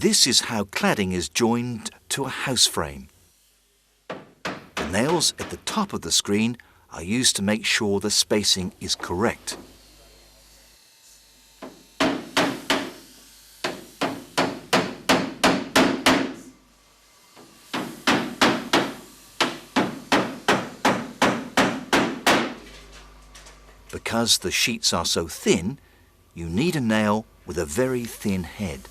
This is how cladding is joined to a house frame. The nails at the top of the screen are used to make sure the spacing is correct. Because the sheets are so thin, you need a nail with a very thin head.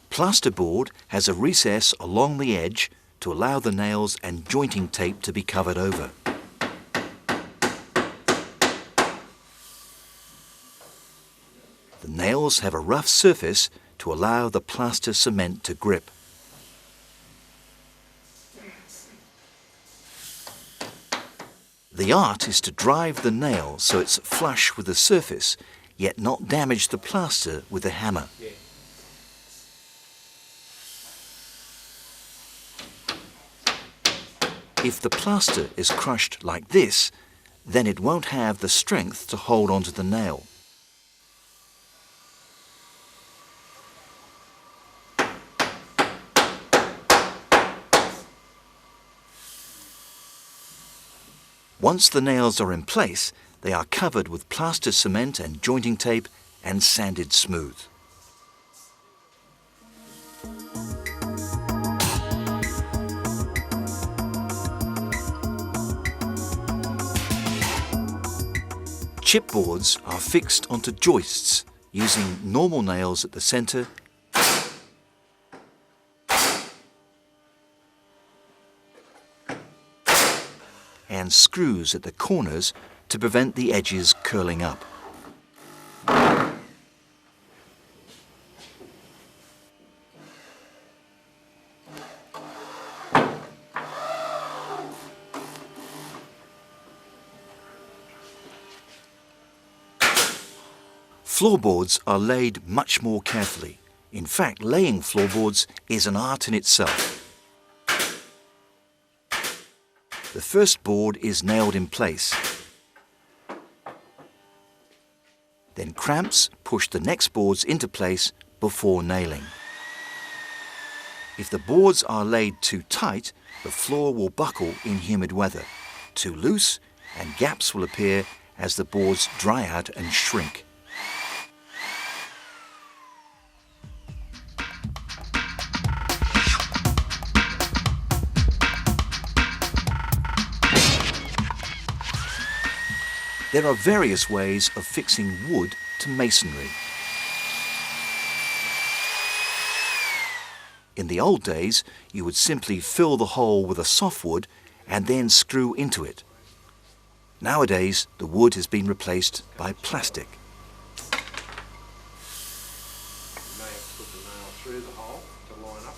Plasterboard has a recess along the edge to allow the nails and jointing tape to be covered over. The nails have a rough surface to allow the plaster cement to grip. The art is to drive the nail so it's flush with the surface, yet not damage the plaster with a hammer. If the plaster is crushed like this, then it won't have the strength to hold onto the nail. Once the nails are in place, they are covered with plaster cement and jointing tape and sanded smooth. Chipboards are fixed onto joists using normal nails at the center and screws at the corners to prevent the edges curling up. Floorboards are laid much more carefully. In fact, laying floorboards is an art in itself. The first board is nailed in place. Then cramps push the next boards into place before nailing. If the boards are laid too tight, the floor will buckle in humid weather. Too loose, and gaps will appear as the boards dry out and shrink. There are various ways of fixing wood to masonry. In the old days, you would simply fill the hole with a softwood and then screw into it. Nowadays, the wood has been replaced by plastic. You may have to put the nail through the hole to line up.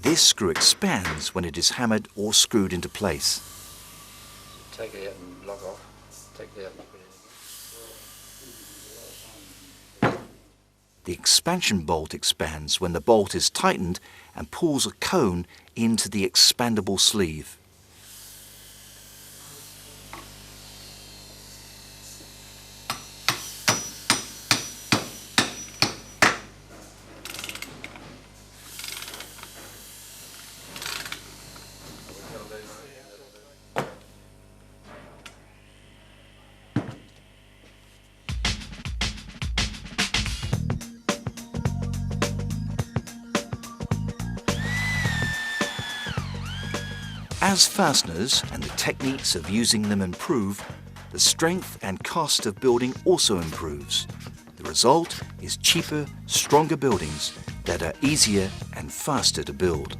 This screw expands when it is hammered or screwed into place. Take it out and lock off. Take it out and put it in. The expansion bolt expands when the bolt is tightened and pulls a cone into the expandable sleeve. As fasteners and the techniques of using them improve, the strength and cost of building also improves. The result is cheaper, stronger buildings that are easier and faster to build.